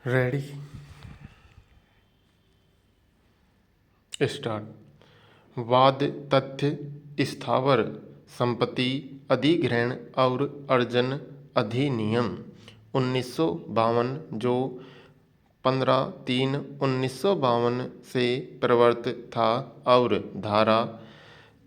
Ready start. वाद तथ्य स्थावर संपत्ति अधिग्रहण और अर्जन अधिनियम 1952 जो 15/3/1952 से प्रवर्तित था और धारा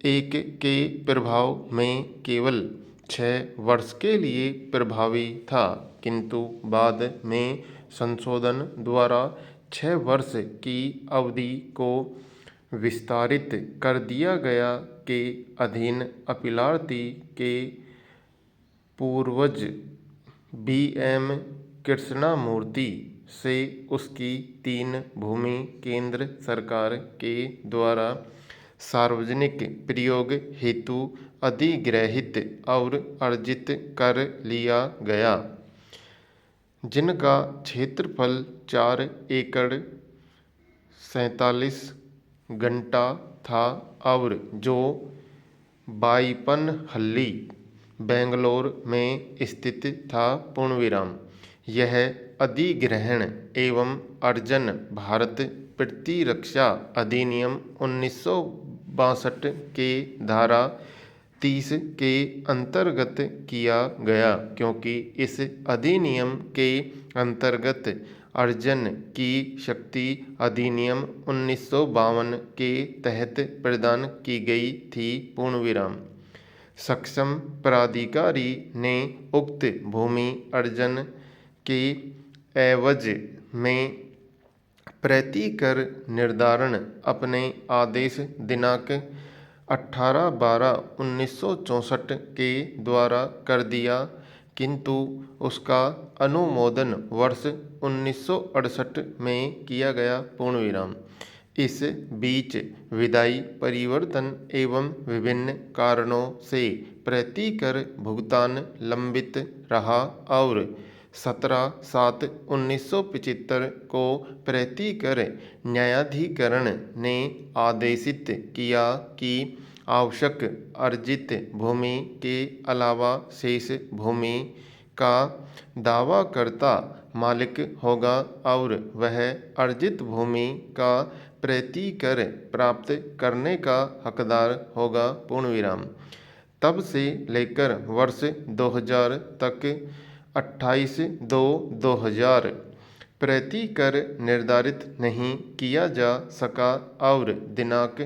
1 के प्रभाव में केवल 6 वर्ष के लिए प्रभावी था, किंतु बाद में संशोधन द्वारा 6 वर्ष की अवधि को विस्तारित कर दिया गया के अधीन अपीलार्थी के पूर्वज B.M. कृष्णमूर्ति से उसकी 3 भूमि केंद्र सरकार के द्वारा सार्वजनिक प्रयोग हेतु अधिग्रहित और अर्जित कर लिया गया, जिनका क्षेत्रफल 4 एकड़ 47 घंटा था और जो बाईपनहल्ली, बेंगलोर में स्थित था। पूर्णविराम। यह अधिग्रहण एवं अर्जन भारत प्रतिरक्षा अधिनियम 1962 के धारा 30 के अंतर्गत किया गया, क्योंकि इस अधिनियम के अंतर्गत अर्जन की शक्ति अधिनियम 1952 के तहत प्रदान की गई थी। पूर्णविराम। सक्षम प्राधिकारी ने उक्त भूमि अर्जन के एवज में प्रति कर निर्धारण अपने आदेश दिनांक 18/12/1964 के द्वारा कर दिया, किंतु उसका अनुमोदन वर्ष 1968 में किया गया। पूर्णविराम। इस बीच विधायी परिवर्तन एवं विभिन्न कारणों से प्रति कर भुगतान लंबित रहा और 17/7/1975 को प्रति कर न्यायाधिकरण ने आदेशित किया कि आवश्यक अर्जित भूमि के अलावा शेष भूमि का दावाकर्ता मालिक होगा और वह अर्जित भूमि का प्रति कर प्राप्त करने का हकदार होगा। पूर्णविराम। तब से लेकर वर्ष 2000 तक 28/2/2000 प्रति कर निर्धारित नहीं किया जा सका और दिनांक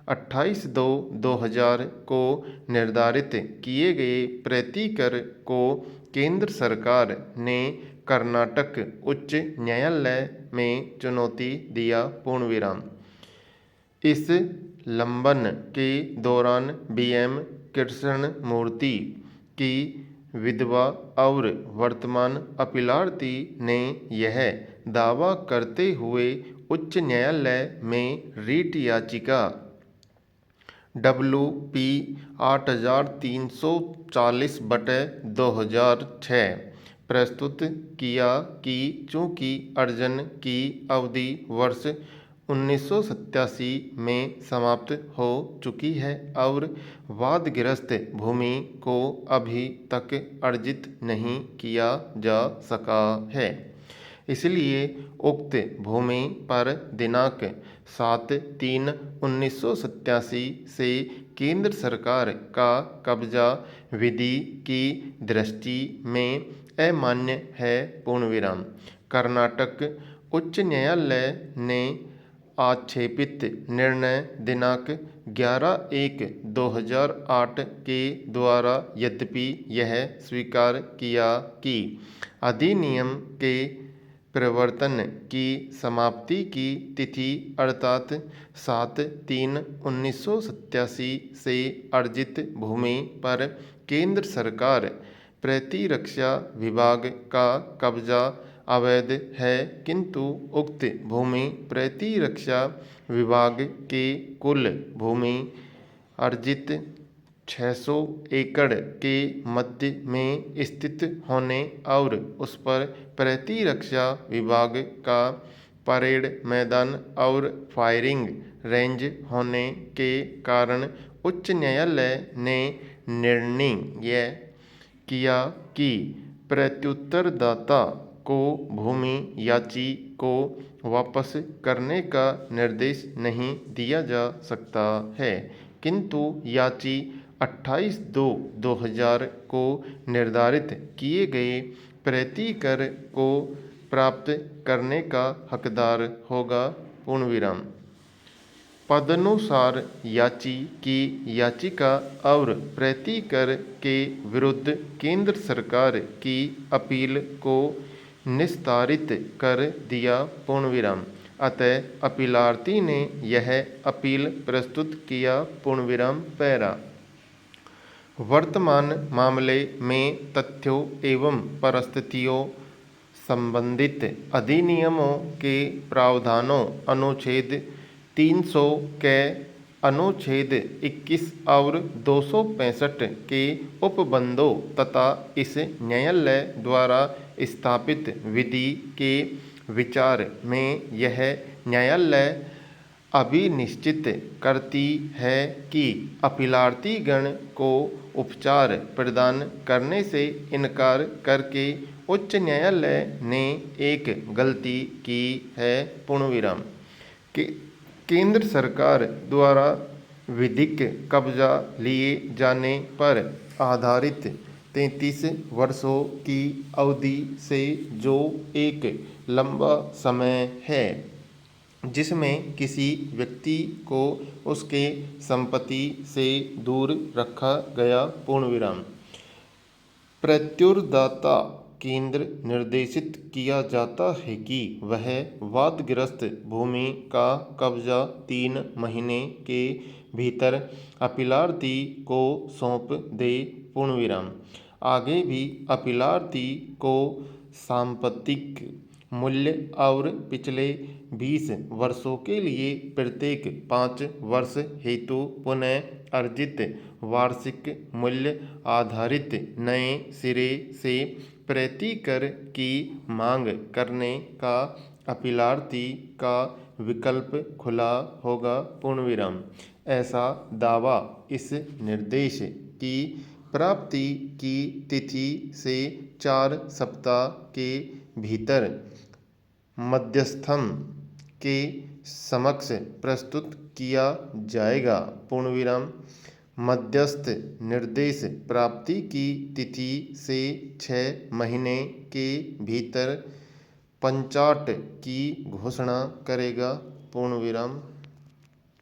28/2/2000 को निर्धारित किए गए प्रति कर को केंद्र सरकार ने कर्नाटक उच्च न्यायालय में चुनौती दिया। पूर्णविराम। इस लंबन के दौरान B.M. कृष्णमूर्ति की विधवा और वर्तमान अपीलार्थी ने यह दावा करते हुए उच्च न्यायालय में रीट याचिका WP 8340/2006 प्रस्तुत किया कि चूंकि अर्जन की अवधि वर्ष 1987 में समाप्त हो चुकी है और वादग्रस्त भूमि को अभी तक अर्जित नहीं किया जा सका है, इसलिए उक्त भूमि पर दिनांक 7/3/1987 से केंद्र सरकार का कब्जा विधि की दृष्टि में अमान्य है। पूर्णविराम। कर्नाटक उच्च न्यायालय ने आक्षेपित निर्णय दिनांक 11/1/2008 के द्वारा यद्यपि यह स्वीकार किया कि अधिनियम के प्रवर्तन की समाप्ति की तिथि अर्थात 7/3/1987 से अर्जित भूमि पर केंद्र सरकार प्रतिरक्षा विभाग का कब्जा अवैध है, किंतु उक्त भूमि प्रतिरक्षा विभाग के कुल भूमि अर्जित 600 एकड़ के मध्य में स्थित होने और उस पर प्रतिरक्षा विभाग का परेड मैदान और फायरिंग रेंज होने के कारण उच्च न्यायालय ने निर्णय किया कि प्रत्युत्तरदाता को भूमि याची को वापस करने का निर्देश नहीं दिया जा सकता है, किंतु याची 28/2/2000 को निर्धारित किए गए प्रति कर को प्राप्त करने का हकदार होगा। पूर्ण विराम। पदानुसार याची की याचिका और प्रति कर के विरुद्ध केंद्र सरकार की अपील को निस्तारित कर दिया। पूर्ण विराम। अतः अपीलार्थी ने यह अपील प्रस्तुत किया। पूर्ण विराम। पैरा। वर्तमान मामले में तथ्यों एवं परिस्थितियों संबंधित अधिनियमों के प्रावधानों अनुच्छेद 300 के अनुच्छेद 21 और 265 के उपबंधों तथा इस न्यायालय द्वारा स्थापित विधि के विचार में यह न्यायालय अभिनिश्चित करती है कि अपीलार्थीगण को उपचार प्रदान करने से इनकार करके उच्च न्यायालय ने एक गलती की है। पूर्ण विराम। केंद्र सरकार द्वारा विधिक कब्जा लिए जाने पर आधारित 33 वर्षों की अवधि से जो एक लंबा समय है जिसमें किसी व्यक्ति को उसके संपत्ति से दूर रखा गया। पूर्ण विराम। प्रत्युरदाता केंद्र निर्देशित किया जाता है कि वह वादग्रस्त भूमि का कब्जा 3 महीने के भीतर अपीलार्थी को सौंप दे। पूर्ण विराम। आगे भी अपीलार्थी को सांपत्तिक मूल्य और पिछले 20 वर्षों के लिए प्रत्येक 5 वर्ष हेतु पुनः अर्जित वार्षिक मूल्य आधारित नए सिरे से प्रति कर की मांग करने का अपीलार्थी का विकल्प खुला होगा। पूर्ण विराम। ऐसा दावा इस निर्देश की प्राप्ति की तिथि से 4 सप्ताह के भीतर मध्यस्थम के समक्ष प्रस्तुत किया जाएगा। पूर्ण विराम। मध्यस्थ निर्देश प्राप्ति की तिथि से 6 महीने के भीतर पंचाट की घोषणा करेगा। पूर्ण विराम।